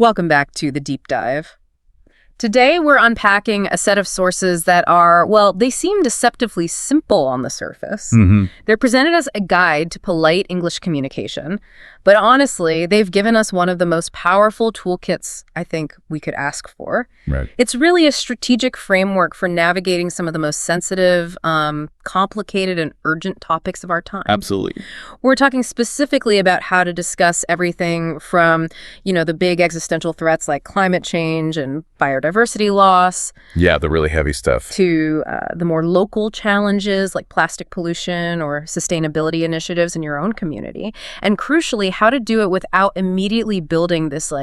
Welcome back to The Deep Dive. Today, we're unpacking a set of sources that are, well, they seem deceptively simple on the surface. They're presented as a guide to polite English communication, but honestly, they've given us one of the most powerful toolkits I think we could ask for. Right. It's really a strategic framework for navigating some of the most sensitive, complicated, and urgent topics of our time. Absolutely. We're talking specifically about how to discuss everything from, the big existential threats like climate change and biodiversity loss. Yeah, the really heavy stuff. To the more local challenges like plastic pollution or sustainability initiatives in your own community. And crucially, how to do it without immediately building this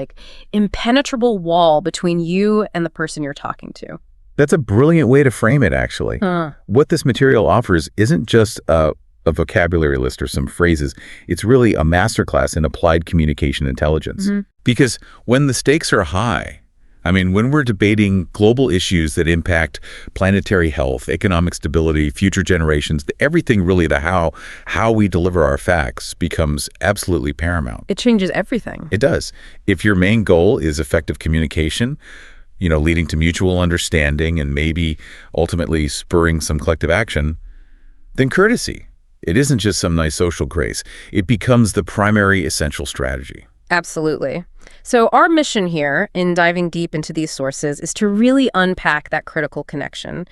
impenetrable wall between you and the person you're talking to. That's a brilliant way to frame it, actually. What this material offers isn't just a vocabulary list or some phrases. It's really a masterclass in applied communication intelligence. Because when the stakes are high, when we're debating global issues that impact planetary health, economic stability, future generations, everything really, the how we deliver our facts becomes absolutely paramount. It changes everything. It does. If your main goal is effective communication, leading to mutual understanding and maybe ultimately spurring some collective action, then courtesy. It isn't just some nice social grace. It becomes the primary essential strategy. Absolutely. So our mission here in diving deep into these sources is to really unpack that critical connection.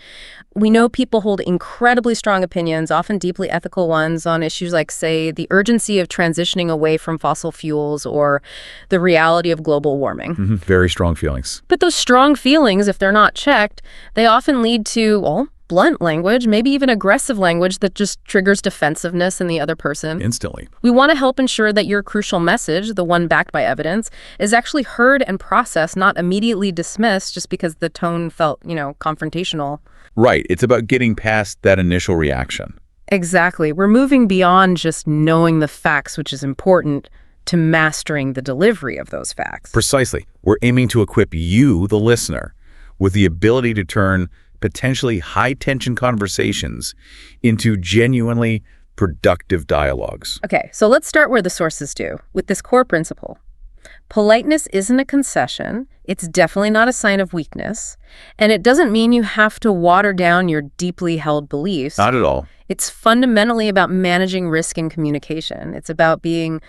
We know people hold incredibly strong opinions, often deeply ethical ones, on issues like, say, the urgency of transitioning away from fossil fuels or the reality of global warming. Very strong feelings. But those strong feelings, if they're not checked, they often lead to, blunt language, maybe even aggressive language that just triggers defensiveness in the other person. Instantly. We want to help ensure that your crucial message, the one backed by evidence, is actually heard and processed, not immediately dismissed just because the tone felt, confrontational. Right. It's about getting past that initial reaction. Exactly. We're moving beyond just knowing the facts, which is important, to mastering the delivery of those facts. Precisely. We're aiming to equip you, the listener, with the ability to turn potentially high-tension conversations into genuinely productive dialogues. Okay, so let's start where the sources do, with this core principle. Politeness isn't a concession, it's definitely not a sign of weakness, and it doesn't mean you have to water down your deeply held beliefs. Not at all. It's fundamentally about managing risk in communication. It's about being,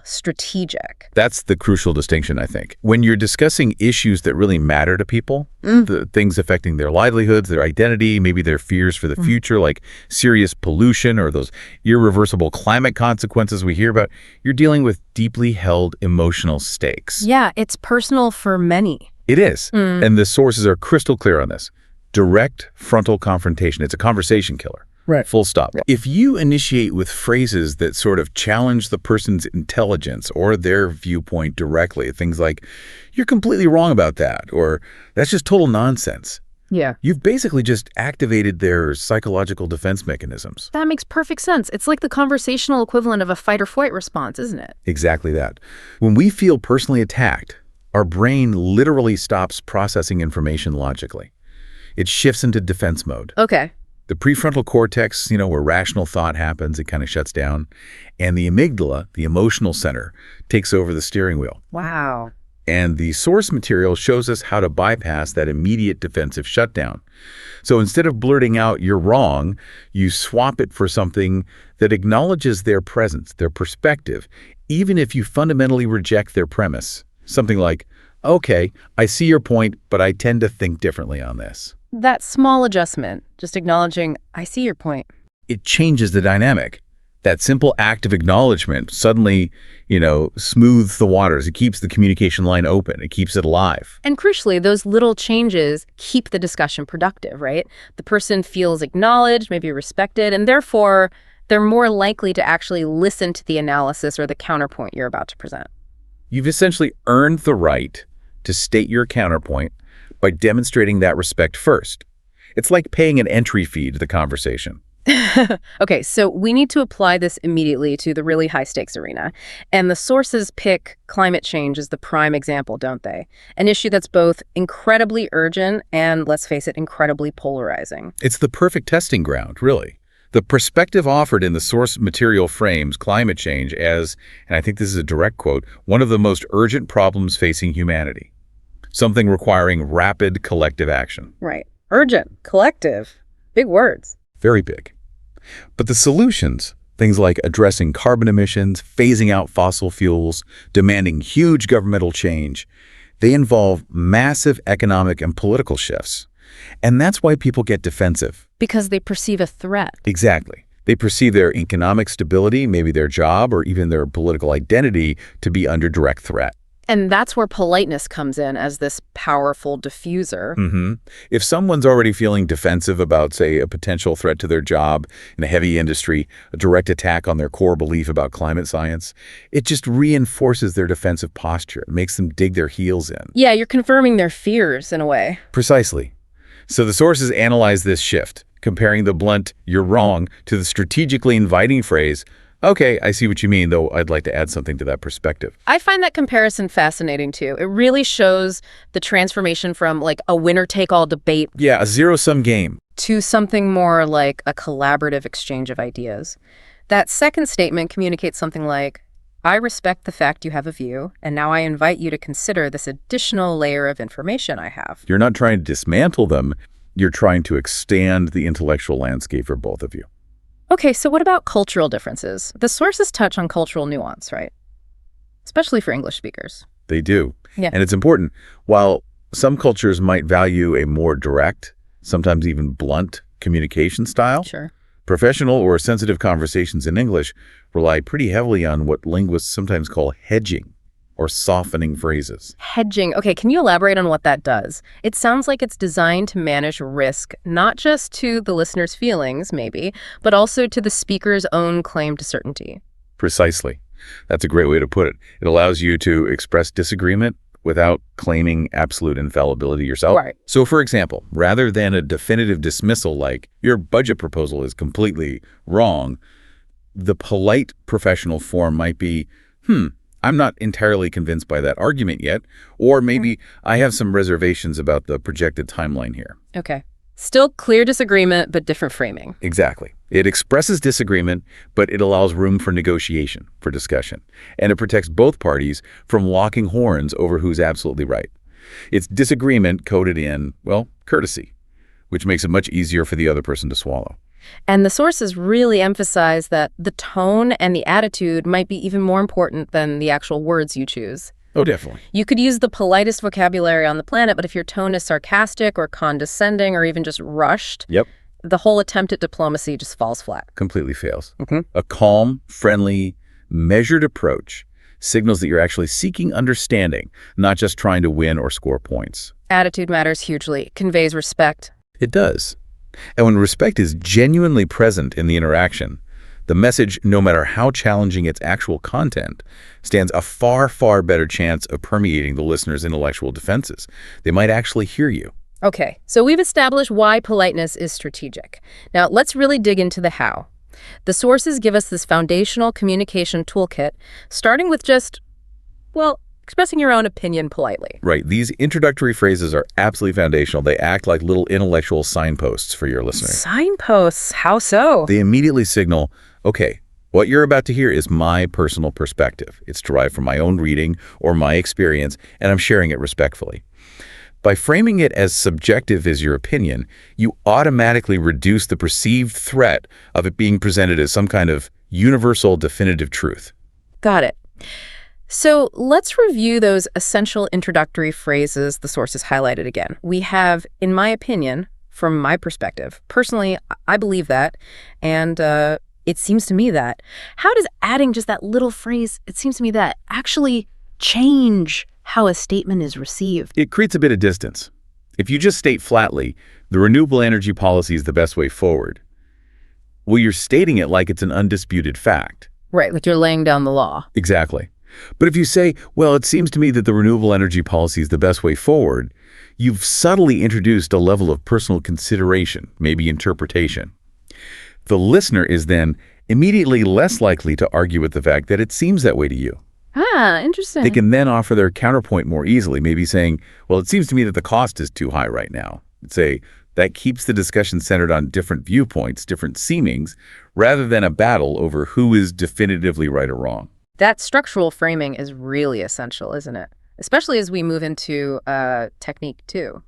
strategic. That's the crucial distinction, I think. When you're discussing issues that really matter to people, the things affecting their livelihoods, their identity, maybe their fears for the future, like serious pollution or those irreversible climate consequences we hear about, you're dealing with deeply held emotional stakes. Yeah, it's personal for many. It is. And the sources are crystal clear on this. Direct frontal confrontation. It's a conversation killer. Right. Full stop. Right. If you initiate with phrases that sort of challenge the person's intelligence or their viewpoint directly, things like, "You're completely wrong about that," or "That's just total nonsense." Yeah. You've basically just activated their psychological defense mechanisms. That makes perfect sense. It's like the conversational equivalent of a fight or flight response, isn't it? Exactly that. When we feel personally attacked, our brain literally stops processing information logically. It shifts into defense mode. Okay. The prefrontal cortex, where rational thought happens, it kind of shuts down. And the amygdala, the emotional center, takes over the steering wheel. Wow. And the source material shows us how to bypass that immediate defensive shutdown. So instead of blurting out, "You're wrong," you swap it for something that acknowledges their presence, their perspective, even if you fundamentally reject their premise. Something like, "Okay, I see your point, but I tend to think differently on this." That small adjustment, just acknowledging, "I see your point." It changes the dynamic. That simple act of acknowledgement suddenly, smooths the waters. It keeps the communication line open. It keeps it alive. And crucially, those little changes keep the discussion productive, right? The person feels acknowledged, maybe respected, and therefore they're more likely to actually listen to the analysis or the counterpoint you're about to present. You've essentially earned the right to state your counterpoint by demonstrating that respect first. It's like paying an entry fee to the conversation. Okay, so we need to apply this immediately to the really high-stakes arena. And the sources pick climate change as the prime example, don't they? An issue that's both incredibly urgent and, let's face it, incredibly polarizing. It's the perfect testing ground, really. The perspective offered in the source material frames climate change as, and I think this is a direct quote, one of the most urgent problems facing humanity. Something requiring rapid collective action. Right. Urgent, collective, big words. Very big. But the solutions, things like addressing carbon emissions, phasing out fossil fuels, demanding huge governmental change, they involve massive economic and political shifts. And that's why people get defensive. Because they perceive a threat. Exactly. They perceive their economic stability, maybe their job, or even their political identity to be under direct threat. And that's where politeness comes in as this powerful diffuser. If someone's already feeling defensive about, say, a potential threat to their job in a heavy industry, a direct attack on their core belief about climate science, it just reinforces their defensive posture. It makes them dig their heels in. Yeah, you're confirming their fears in a way. Precisely. So the sources analyze this shift, comparing the blunt, "you're wrong," to the strategically inviting phrase, "Okay, I see what you mean, though I'd like to add something to that perspective." I find that comparison fascinating, too. It really shows the transformation from, like, a winner-take-all debate Yeah, a zero-sum game. to something more like a collaborative exchange of ideas. That second statement communicates something like, I respect the fact you have a view, and now I invite you to consider this additional layer of information I have. You're not trying to dismantle them. You're trying to expand the intellectual landscape for both of you. Okay, so what about cultural differences? The sources touch on cultural nuance, right? Especially for English speakers. They do. Yeah. And it's important. While some cultures might value a more direct, sometimes even blunt communication style, Sure. professional or sensitive conversations in English rely pretty heavily on what linguists sometimes call hedging or softening phrases. Hedging. Okay, can you elaborate on what that does? It sounds like it's designed to manage risk, not just to the listener's feelings, maybe, but also to the speaker's own claim to certainty. Precisely. That's a great way to put it. It allows you to express disagreement without claiming absolute infallibility yourself. Right. So, for example, rather than a definitive dismissal like, your budget proposal is completely wrong, the polite professional form might be, I'm not entirely convinced by that argument yet, or maybe I have some reservations about the projected timeline here. Okay. Still clear disagreement, but different framing. Exactly. It expresses disagreement, but it allows room for negotiation, for discussion, and it protects both parties from locking horns over who's absolutely right. It's disagreement coded in, well, courtesy, which makes it much easier for the other person to swallow. And the sources really emphasize that the tone and the attitude might be even more important than the actual words you choose. Oh, definitely. You could use the politest vocabulary on the planet, but if your tone is sarcastic or condescending or even just rushed, the whole attempt at diplomacy just falls flat. Completely fails. A calm, friendly, measured approach signals that you're actually seeking understanding, not just trying to win or score points. Attitude matters hugely. It conveys respect. It does. And when respect is genuinely present in the interaction, the message, no matter how challenging its actual content, stands a far, far better chance of permeating the listener's intellectual defenses. They might actually hear you. Okay, so we've established why politeness is strategic. Now, let's really dig into the how. The sources give us this foundational communication toolkit, starting with just, well, expressing your own opinion politely. Right. These introductory phrases are absolutely foundational. They act like little intellectual signposts for your listener. Signposts? How so? They immediately signal, okay, what you're about to hear is my personal perspective. It's derived from my own reading or my experience, and I'm sharing it respectfully. By framing it as subjective as your opinion, you automatically reduce the perceived threat of it being presented as some kind of universal definitive truth. Got it. So let's review those essential introductory phrases the sources highlighted again. We have, in my opinion, from my perspective. Personally, I believe that, and it seems to me that. How does adding just that little phrase, it seems to me that, actually change how a statement is received? It creates a bit of distance. If you just state flatly, the renewable energy policy is the best way forward, well, you're stating it like it's an undisputed fact. Right, like you're laying down the law. Exactly. But if you say, well, it seems to me that the renewable energy policy is the best way forward, you've subtly introduced a level of personal consideration, maybe interpretation. The listener is then immediately less likely to argue with the fact that it seems that way to you. Ah, interesting. They can then offer their counterpoint more easily, maybe saying, well, it seems to me that the cost is too high right now. Say, That keeps the discussion centered on different viewpoints, different seemings, rather than a battle over who is definitively right or wrong. That structural framing is really essential, isn't it? Especially as we move into technique 2.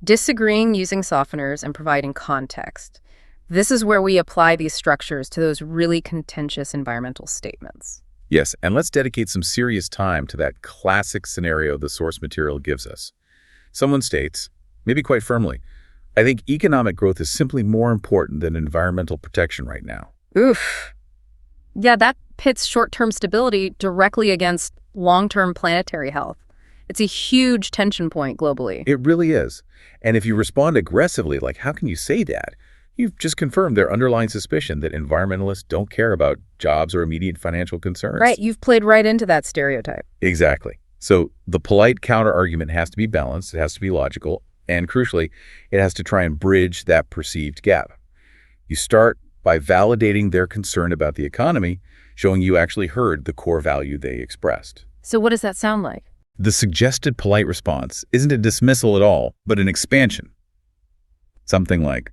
Disagreeing using softeners and providing context. This is where we apply these structures to those really contentious environmental statements. Yes, and let's dedicate some serious time to that classic scenario the source material gives us. Someone states, maybe quite firmly, I think economic growth is simply more important than environmental protection right now. Oof. Yeah, that pits short-term stability directly against long-term planetary health. It's a huge tension point globally. It really is. And if you respond aggressively, like, how can you say that? You've just confirmed their underlying suspicion that environmentalists don't care about jobs or immediate financial concerns. Right, you've played right into that stereotype. Exactly. So the polite counter-argument has to be balanced, it has to be logical, and crucially, it has to try and bridge that perceived gap. You start by validating their concern about the economy, showing you actually heard the core value they expressed. So what does that sound like? The suggested polite response isn't a dismissal at all, but an expansion. Something like,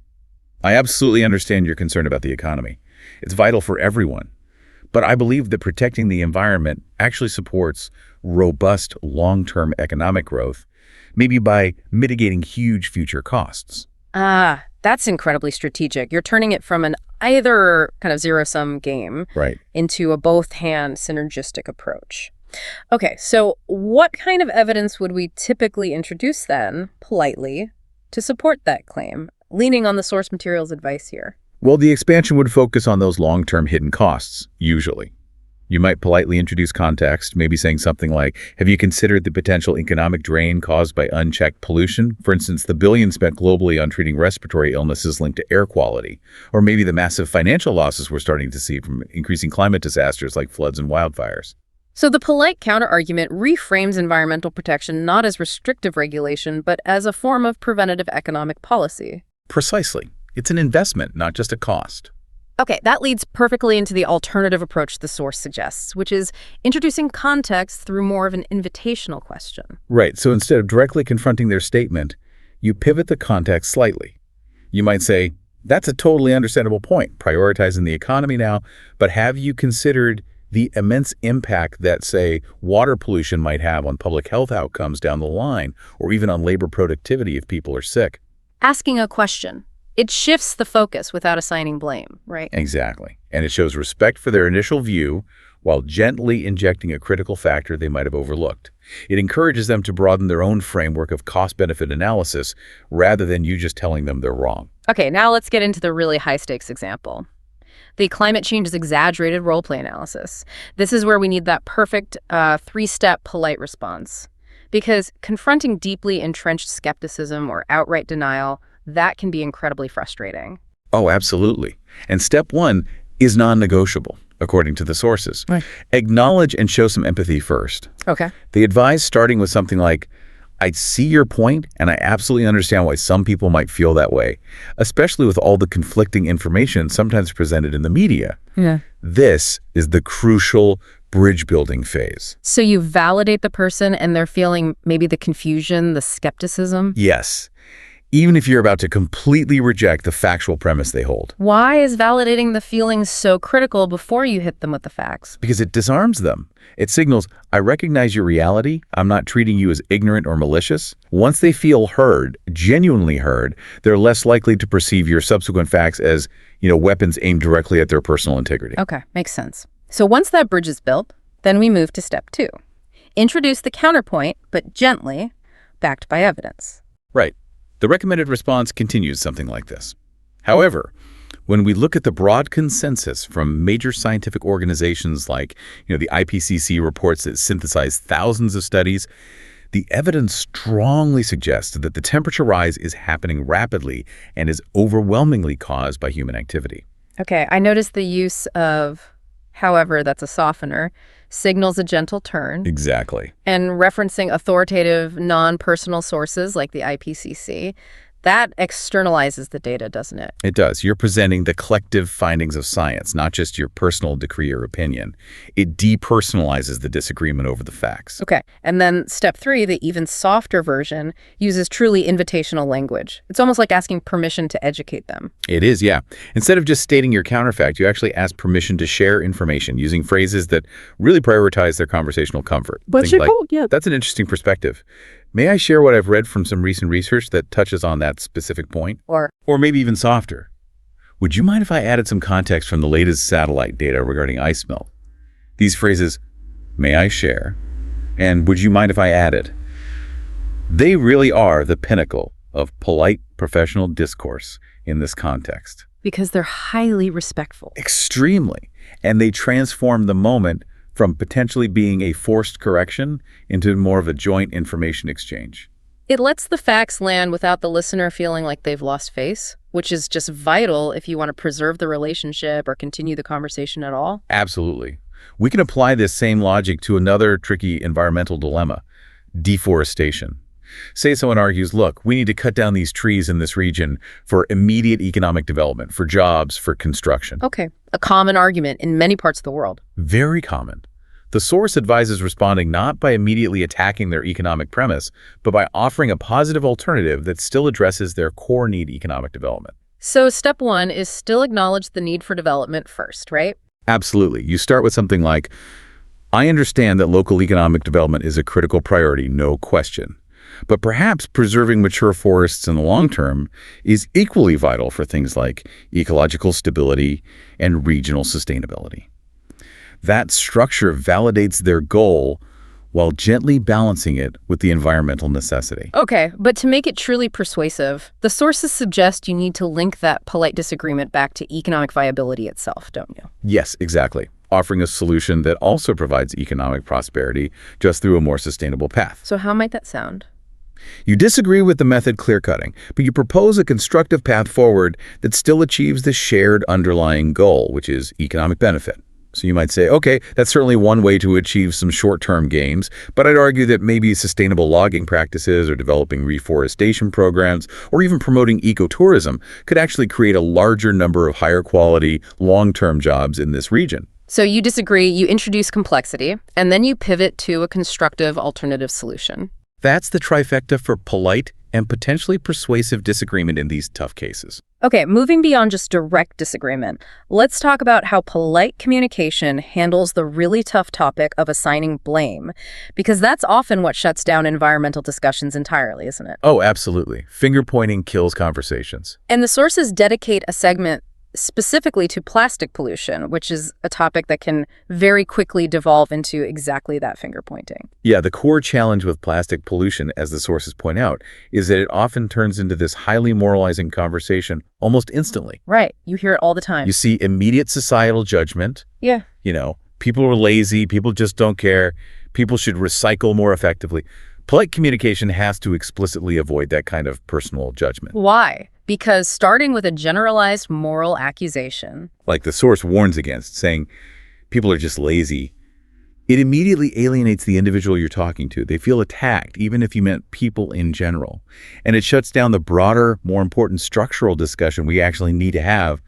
I absolutely understand your concern about the economy. It's vital for everyone. But I believe that protecting the environment actually supports robust long-term economic growth, maybe by mitigating huge future costs. That's incredibly strategic. You're turning it from an either kind of zero-sum game into a both-hand synergistic approach. Okay, so what kind of evidence would we typically introduce then, politely, to support that claim, leaning on the source material's advice here? Well, the expansion would focus on those long-term hidden costs, usually. You might politely introduce context, maybe saying something like, have you considered the potential economic drain caused by unchecked pollution? For instance, the billions spent globally on treating respiratory illnesses linked to air quality. Or maybe the massive financial losses we're starting to see from increasing climate disasters like floods and wildfires. So the polite counterargument reframes environmental protection not as restrictive regulation, but as a form of preventative economic policy. Precisely. It's an investment, not just a cost. Okay, that leads perfectly into the alternative approach the source suggests, which is introducing context through more of an invitational question. Right, so instead of directly confronting their statement, you pivot the context slightly. You might say, that's a totally understandable point, prioritizing the economy now, but have you considered the immense impact that, say, water pollution might have on public health outcomes down the line, or even on labor productivity if people are sick? Asking a question. It shifts the focus without assigning blame, right? Exactly. And it shows respect for their initial view while gently injecting a critical factor they might have overlooked. It encourages them to broaden their own framework of cost-benefit analysis rather than you just telling them they're wrong. Okay, now let's get into the really high-stakes example. The climate change is exaggerated role-play analysis. This is where we need that perfect three-step polite response. Because confronting deeply entrenched skepticism or outright denial, that can be incredibly frustrating. Oh, absolutely. And step one is non-negotiable, according to the sources. Right. Acknowledge and show some empathy first. Okay. They advise starting with something like, I see your point, and I absolutely understand why some people might feel that way, especially with all the conflicting information sometimes presented in the media. Yeah. This is the crucial bridge-building phase. So you validate the person and they're feeling maybe the confusion, the skepticism? Yes. Even if you're about to completely reject the factual premise they hold. Why is validating the feelings so critical before you hit them with the facts? Because it disarms them. It signals, I recognize your reality. I'm not treating you as ignorant or malicious. Once they feel heard, genuinely heard, they're less likely to perceive your subsequent facts as, weapons aimed directly at their personal integrity. Okay, makes sense. So once that bridge is built, then we move to step 2. Introduce the counterpoint, but gently, backed by evidence. Right. The recommended response continues something like this. However, when we look at the broad consensus from major scientific organizations like, the IPCC reports that synthesize thousands of studies, the evidence strongly suggests that the temperature rise is happening rapidly and is overwhelmingly caused by human activity. Okay, I noticed the use of, however, that's a softener, signals a gentle turn. Exactly. And referencing authoritative, non-personal sources like the IPCC, That externalizes the data, doesn't it? It does. You're presenting the collective findings of science, not just your personal decree or opinion. It depersonalizes the disagreement over the facts. Okay. And then step 3, the even softer version, uses truly invitational language. It's almost like asking permission to educate them. It is, yeah. Instead of just stating your counterfact, you actually ask permission to share information using phrases that really prioritize their conversational comfort. But yeah, that's an interesting perspective. May I share what I've read from some recent research that touches on that specific point? Or maybe even softer. Would you mind if I added some context from the latest satellite data regarding ice melt? These phrases, may I share, and would you mind if I added? They really are the pinnacle of polite professional discourse in this context. because they're highly respectful. Extremely. And they transform the moment from potentially being a forced correction into more of a joint information exchange. It lets the facts land without the listener feeling like they've lost face, which is just vital if you want to preserve the relationship or continue the conversation at all. Absolutely. We can apply this same logic to another tricky environmental dilemma, deforestation. Say someone argues, look, we need to cut down these trees in this region for immediate economic development, for jobs, for construction. Okay, a common argument in many parts of the world. Very common. The source advises responding not by immediately attacking their economic premise, but by offering a positive alternative that still addresses their core need, economic development. So step one is still acknowledge the need for development first, right? Absolutely. You start with something like, I understand that local economic development is a critical priority, no question. But perhaps preserving mature forests in the long term is equally vital for things like ecological stability and regional sustainability. That structure validates their goal while gently balancing it with the environmental necessity. Okay, but to make it truly persuasive, the sources suggest you need to link that polite disagreement back to economic viability itself, don't you? Yes, exactly. Offering a solution that also provides economic prosperity just through a more sustainable path. So how might that sound? You disagree with the method clear-cutting, but you propose a constructive path forward that still achieves the shared underlying goal, which is economic benefit. So you might say, okay, that's certainly one way to achieve some short-term gains, but I'd argue that maybe sustainable logging practices or developing reforestation programs or even promoting ecotourism could actually create a larger number of higher quality, long-term jobs in this region. So you disagree, you introduce complexity, and then you pivot to a constructive alternative solution. That's the trifecta for polite and potentially persuasive disagreement in these tough cases. Okay, moving beyond just direct disagreement, let's talk about how polite communication handles the really tough topic of assigning blame, because that's often what shuts down environmental discussions entirely, isn't it? Oh, absolutely. Finger-pointing kills conversations. And the sources dedicate a segment specifically to plastic pollution, which is a topic that can very quickly devolve into exactly that finger-pointing. Yeah, the core challenge with plastic pollution, as the sources point out, is that it often turns into this highly moralizing conversation almost instantly. Right. You hear it all the time. You see immediate societal judgment. Yeah. You know, people are lazy, people just don't care, people should recycle more effectively. Polite communication has to explicitly avoid that kind of personal judgment. Why? Because starting with a generalized moral accusation, like the source warns against, saying people are just lazy, it immediately alienates the individual you're talking to. They feel attacked, even if you meant people in general. And it shuts down the broader, more important structural discussion we actually need to have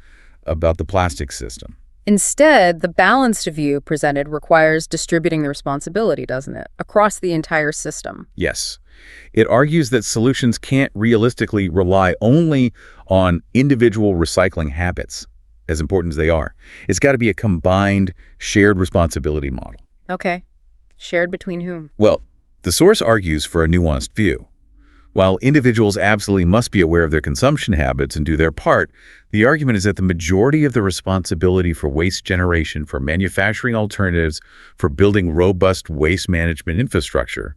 about the plastic system. Instead, the balanced view presented requires distributing the responsibility, doesn't it, across the entire system? Yes. It argues that solutions can't realistically rely only on individual recycling habits, as important as they are. It's got to be a combined, shared responsibility model. Okay. Shared between whom? Well, the source argues for a nuanced view. While individuals absolutely must be aware of their consumption habits and do their part, the argument is that the majority of the responsibility for waste generation, for manufacturing alternatives, for building robust waste management infrastructure,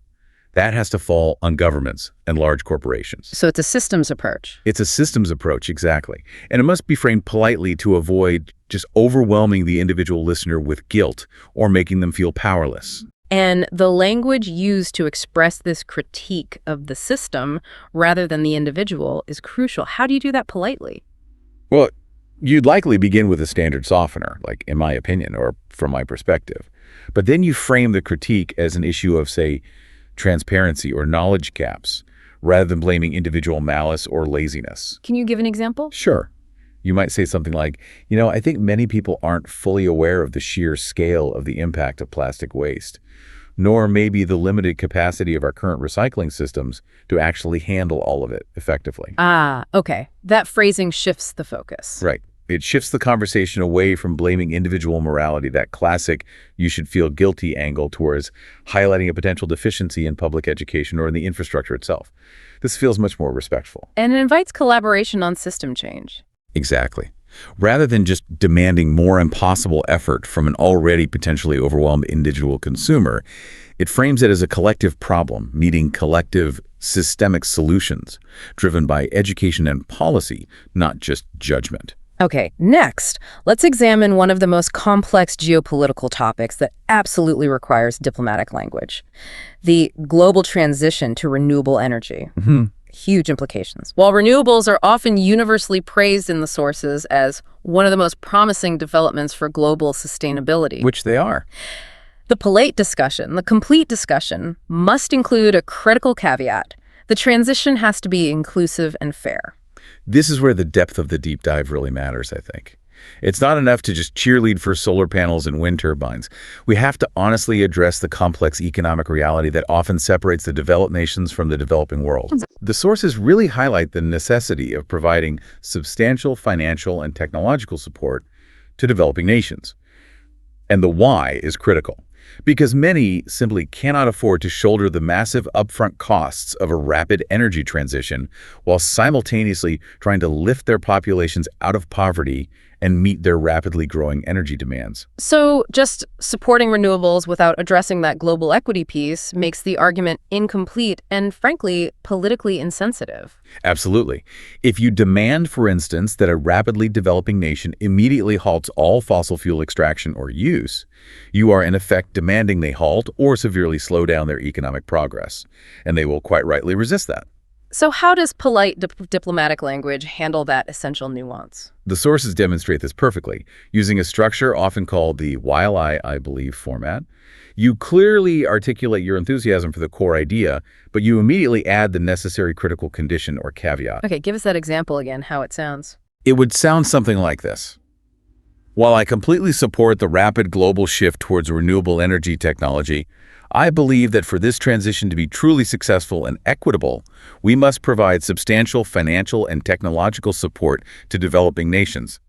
that has to fall on governments and large corporations. So it's a systems approach. It's a systems approach, exactly. And it must be framed politely to avoid just overwhelming the individual listener with guilt or making them feel powerless. And the language used to express this critique of the system rather than the individual is crucial. How do you do that politely? Well, you'd likely begin with a standard softener, like in my opinion, or from my perspective. But then you frame the critique as an issue of, say, transparency or knowledge gaps, rather than blaming individual malice or laziness. Can you give an example? Sure. You might say something like, I think many people aren't fully aware of the sheer scale of the impact of plastic waste, nor maybe the limited capacity of our current recycling systems to actually handle all of it effectively. Ah, okay. That phrasing shifts the focus. Right. It shifts the conversation away from blaming individual morality, that classic "you should feel guilty" angle, towards highlighting a potential deficiency in public education or in the infrastructure itself. This feels much more respectful. And it invites collaboration on system change. Exactly. Rather than just demanding more impossible effort from an already potentially overwhelmed individual consumer, it frames it as a collective problem, needing collective systemic solutions, driven by education and policy, not just judgment. Okay, next, let's examine one of the most complex geopolitical topics that absolutely requires diplomatic language: the global transition to renewable energy. Huge implications. While renewables are often universally praised in the sources as one of the most promising developments for global sustainability, Which they are. the 𝗘𝗽 discussion, the complete discussion, must include a critical caveat. The transition has to be inclusive and fair. This is where the depth of the deep dive really matters, I think. It's not enough to just cheerlead for solar panels and wind turbines. We have to honestly address the complex economic reality that often separates the developed nations from the developing world. The sources really highlight the necessity of providing substantial financial and technological support to developing nations. And the why is critical, because many simply cannot afford to shoulder the massive upfront costs of a rapid energy transition while simultaneously trying to lift their populations out of poverty and meet their rapidly growing energy demands. So just supporting renewables without addressing that global equity piece makes the argument incomplete and, frankly, politically insensitive. Absolutely. If you demand, for instance, that a rapidly developing nation immediately halts all fossil fuel extraction or use, you are in effect demanding they halt or severely slow down their economic progress, and they will quite rightly resist that. So how does polite diplomatic language handle that essential nuance? The sources demonstrate this perfectly, using a structure often called the "while I believe" format. You clearly articulate your enthusiasm for the core idea, but you immediately add the necessary critical condition or caveat. Okay, give us that example again, how it sounds. It would sound something like this. While I completely support the rapid global shift towards renewable energy technology, I believe that for this transition to be truly successful and equitable, we must provide substantial financial and technological support to developing nations.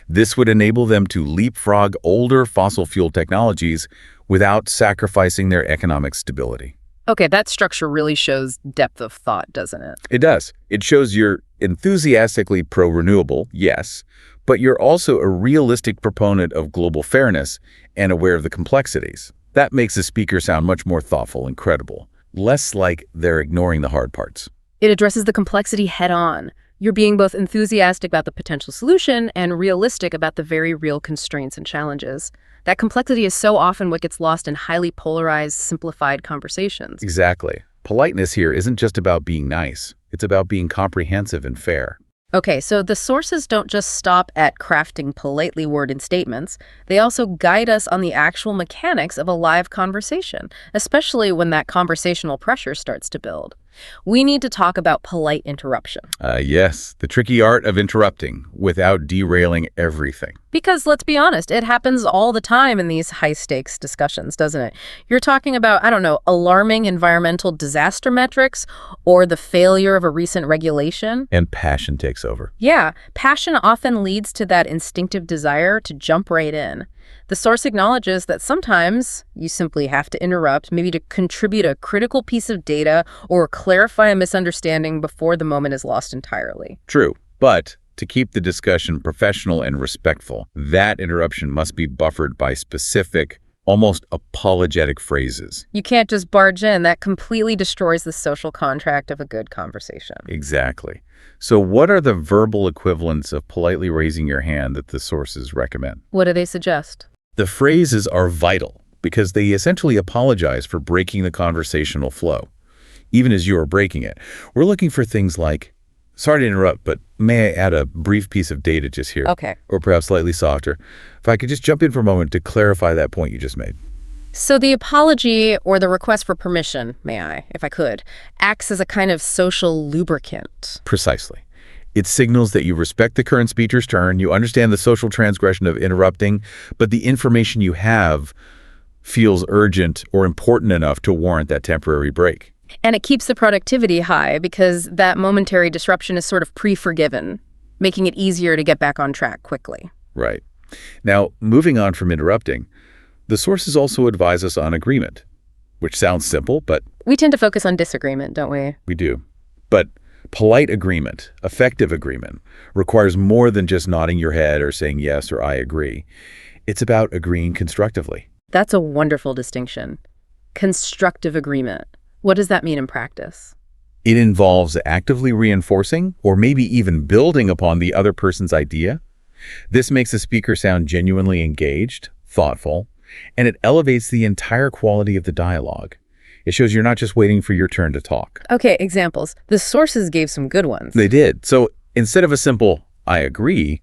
This would enable them to leapfrog older fossil fuel technologies without sacrificing their economic stability. Okay, that structure really shows depth of thought, doesn't it? It does. It shows you're enthusiastically pro-renewable, yes, but you're also a realistic proponent of global fairness and aware of the complexities. That makes the speaker sound much more thoughtful and credible, less like they're ignoring the hard parts. It addresses the complexity head-on. You're being both enthusiastic about the potential solution and realistic about the very real constraints and challenges. That complexity is so often what gets lost in highly polarized, simplified conversations. Exactly. Politeness here isn't just about being nice. It's about being comprehensive and fair. Okay, so the sources don't just stop at crafting politely worded statements. They also guide us on the actual mechanics of a live conversation, especially when that conversational pressure starts to build. We need to talk about polite interruption. Yes, the tricky art of interrupting without derailing everything. Because let's be honest, it happens all the time in these high-stakes discussions, doesn't it? You're talking about, alarming environmental disaster metrics or the failure of a recent regulation. And passion takes over. Yeah, passion often leads to that instinctive desire to jump right in. The source acknowledges that sometimes you simply have to interrupt, maybe to contribute a critical piece of data or clarify a misunderstanding before the moment is lost entirely. True, but to keep the discussion professional and respectful, that interruption must be buffered by specific, almost apologetic phrases. You can't just barge in. That completely destroys the social contract of a good conversation. Exactly. So what are the verbal equivalents of politely raising your hand that the sources recommend? What do they suggest? The phrases are vital because they essentially apologize for breaking the conversational flow, even as you are breaking it. We're looking for things like, "Sorry to interrupt, but may I add a brief piece of data just here?" Okay. Or perhaps slightly softer, "If I could just jump in for a moment to clarify that point you just made." So the apology or the request for permission, may I, if I could, acts as a kind of social lubricant. Precisely. It signals that you respect the current speaker's turn, you understand the social transgression of interrupting, but the information you have feels urgent or important enough to warrant that temporary break. And it keeps the productivity high because that momentary disruption is sort of pre-forgiven, making it easier to get back on track quickly. Right. Now, moving on from interrupting, the sources also advise us on agreement, which sounds simple, but we tend to focus on disagreement, don't we? we do. But polite agreement, effective agreement, requires more than just nodding your head or saying yes or I agree. It's about agreeing constructively. That's a wonderful distinction. Constructive agreement. What does that mean in practice? It involves actively reinforcing or maybe even building upon the other person's idea. This makes the speaker sound genuinely engaged, thoughtful, and it elevates the entire quality of the dialogue. It shows you're not just waiting for your turn to talk. Okay, examples. The sources gave some good ones. They did. So instead of a simple, I agree,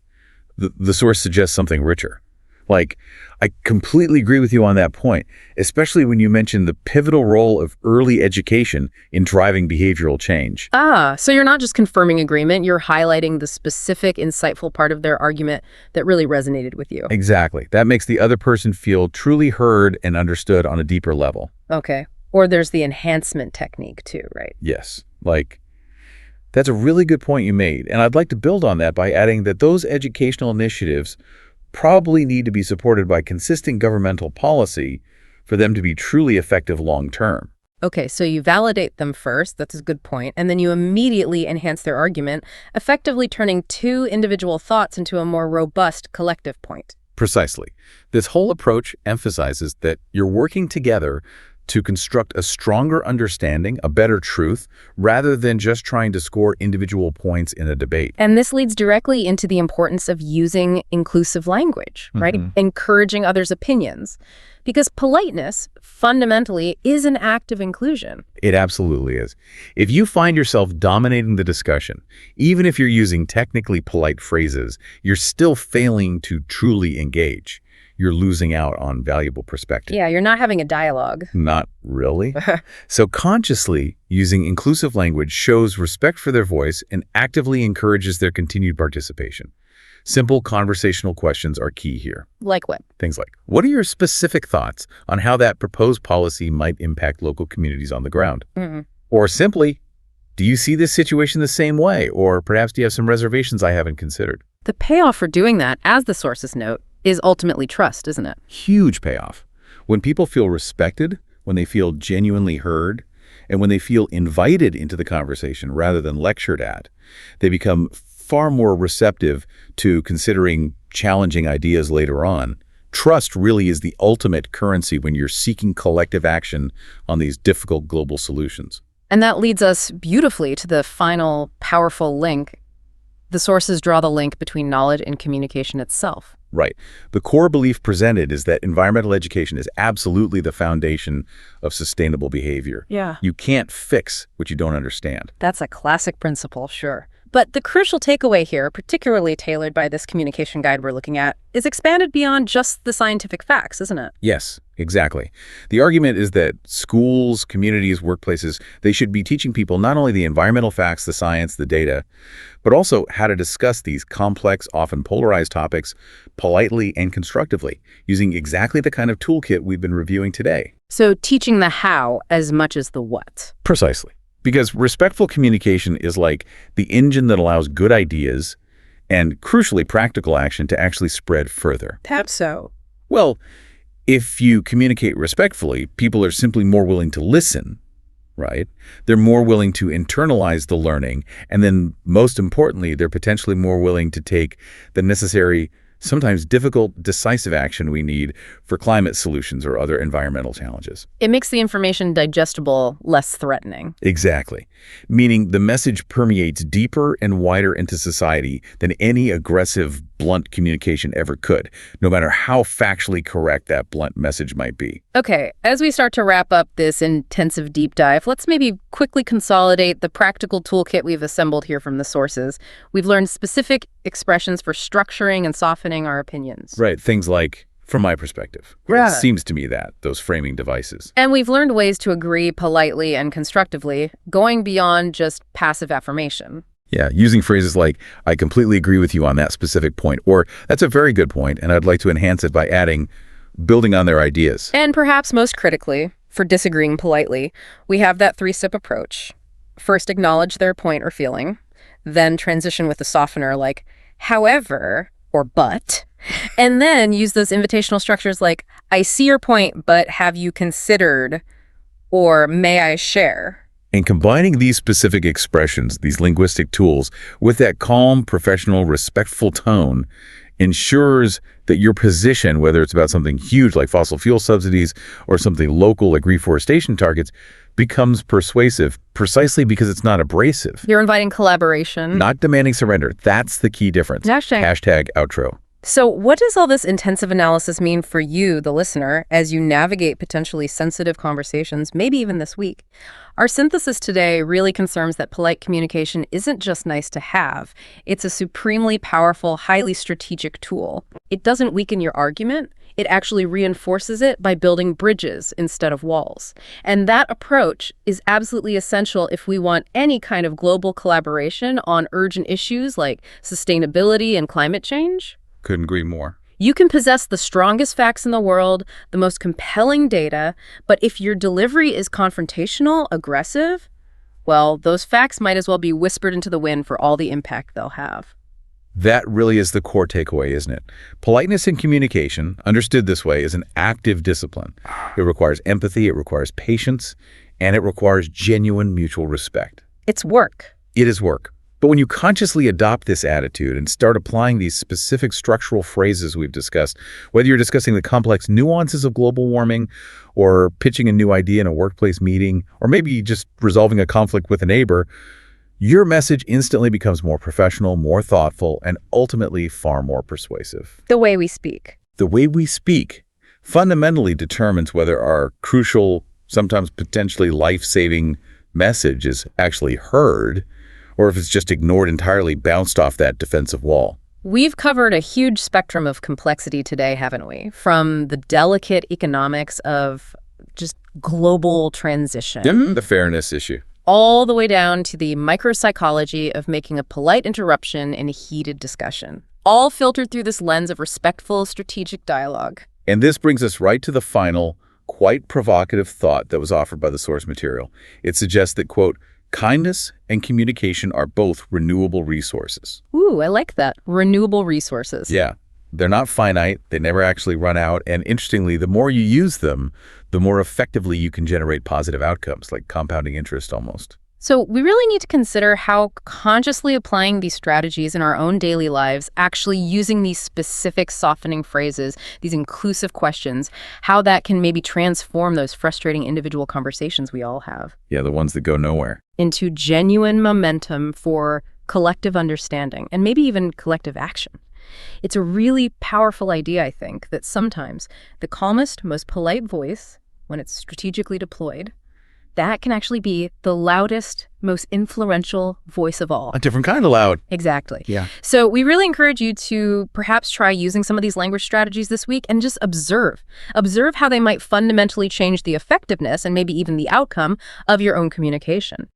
the source suggests something richer. Like, I completely agree with you on that point, especially when you mention the pivotal role of early education in driving behavioral change. So you're not just confirming agreement, you're highlighting the specific, insightful part of their argument that really resonated with you. Exactly. That makes the other person feel truly heard and understood on a deeper level. Okay. Or there's the enhancement technique too, right? Yes. That's a really good point you made. And I'd like to build on that by adding that those educational initiatives probably need to be supported by consistent governmental policy for them to be truly effective long-term. Okay, so you validate them first, that's a good point, and then you immediately enhance their argument, effectively turning two individual thoughts into a more robust collective point. Precisely. This whole approach emphasizes that you're working together to construct a stronger understanding, a better truth, rather than just trying to score individual points in a debate. And this leads directly into the importance of using inclusive language, right? Encouraging others' opinions. Because politeness, fundamentally, is an act of inclusion. It absolutely is. If you find yourself dominating the discussion, even if you're using technically polite phrases, you're still failing to truly engage. You're losing out on valuable perspective. Yeah, you're not having a dialogue. Not really. So consciously using inclusive language shows respect for their voice and actively encourages their continued participation. Simple conversational questions are key here. Like what? Things like, what are your specific thoughts on how that proposed policy might impact local communities on the ground? Or simply, do you see this situation the same way? Or perhaps do you have some reservations I haven't considered? The payoff for doing that, as the sources note, is ultimately trust, isn't it? Huge payoff. When people feel respected, when they feel genuinely heard, and when they feel invited into the conversation rather than lectured at, they become far more receptive to considering challenging ideas later on. Trust really is the ultimate currency when you're seeking collective action on these difficult global solutions. And that leads us beautifully to the final powerful link. The sources draw the link between knowledge and communication itself. Right. The core belief presented is that environmental education is absolutely the foundation of sustainable behavior. Yeah. You can't fix what you don't understand. That's a classic principle, sure. But the crucial takeaway here, particularly tailored by this communication guide we're looking at, is expanded beyond just the scientific facts, isn't it? Yes, exactly. The argument is that schools, communities, workplaces, they should be teaching people not only the environmental facts, the science, the data, but also how to discuss these complex, often polarized topics politely and constructively, using exactly the kind of toolkit we've been reviewing today. So teaching the how as much as the what. Precisely. Because respectful communication is like the engine that allows good ideas and, crucially, practical action to actually spread further. That's so. Well, if you communicate respectfully, people are simply more willing to listen, right? They're more willing to internalize the learning, and then, most importantly, they're potentially more willing to take the necessary, sometimes difficult, decisive action we need for climate solutions or other environmental challenges. It makes the information digestible, less threatening. Exactly. Meaning the message permeates deeper and wider into society than any aggressive, blunt communication ever could, no matter how factually correct that blunt message might be. Okay, as we start to wrap up this intensive deep dive, let's maybe quickly consolidate the practical toolkit we've assembled here from the sources. We've learned specific expressions for structuring and softening our opinions. Right. Things like from my perspective. Yeah. It seems to me that, those framing devices. And we've learned ways to agree politely and constructively, going beyond just passive affirmation. Yeah, using phrases like, I completely agree with you on that specific point, or that's a very good point, and I'd like to enhance it by adding, building on their ideas. And perhaps most critically, for disagreeing politely, we have that three-step approach. First, acknowledge their point or feeling, then transition with a softener like, however, or but, and then use those invitational structures like, I see your point, but have you considered, or may I share? And combining these specific expressions, these linguistic tools, with that calm, professional, respectful tone ensures that your position, whether it's about something huge like fossil fuel subsidies or something local like reforestation targets, becomes persuasive precisely because it's not abrasive. You're inviting collaboration. Not demanding surrender. That's the key difference. Hashtag outro. So what does all this intensive analysis mean for you, the listener, as you navigate potentially sensitive conversations, maybe even this week? Our synthesis today really confirms that polite communication isn't just nice to have. It's a supremely powerful, highly strategic tool. It doesn't weaken your argument. It actually reinforces it by building bridges instead of walls. And that approach is absolutely essential if we want any kind of global collaboration on urgent issues like sustainability and climate change. Couldn't agree more. You can possess the strongest facts in the world, the most compelling data, but if your delivery is confrontational, aggressive, well, those facts might as well be whispered into the wind for all the impact they'll have. That really is the core takeaway, isn't it? Politeness in communication, understood this way, is an active discipline. It requires empathy, it requires patience, and it requires genuine mutual respect. It's work. It is work. But when you consciously adopt this attitude and start applying these specific structural phrases we've discussed, whether you're discussing the complex nuances of global warming or pitching a new idea in a workplace meeting, or maybe just resolving a conflict with a neighbor, your message instantly becomes more professional, more thoughtful, and ultimately far more persuasive. The way we speak. The way we speak fundamentally determines whether our crucial, sometimes potentially life-saving message is actually heard, or if it's just ignored entirely, bounced off that defensive wall. We've covered a huge spectrum of complexity today, haven't we? From the delicate economics of just global transition. The fairness issue. All the way down to the micropsychology of making a polite interruption in a heated discussion. All filtered through this lens of respectful, strategic dialogue. And this brings us right to the final, quite provocative thought that was offered by the source material. It suggests that, quote, kindness and communication are both renewable resources. Ooh, I like that. Renewable resources. Yeah. They're not finite. They never actually run out. And interestingly, the more you use them, the more effectively you can generate positive outcomes, like compounding interest almost. So we really need to consider how consciously applying these strategies in our own daily lives, actually using these specific softening phrases, these inclusive questions, how that can maybe transform those frustrating individual conversations we all have. Yeah, the ones that go nowhere. Into genuine momentum for collective understanding and maybe even collective action. It's a really powerful idea, I think, that sometimes the calmest, most polite voice, when it's strategically deployed, that can actually be the loudest, most influential voice of all. A different kind of loud. Exactly. Yeah. So we really encourage you to perhaps try using some of these language strategies this week and just observe. Observe how they might fundamentally change the effectiveness and maybe even the outcome of your own communication.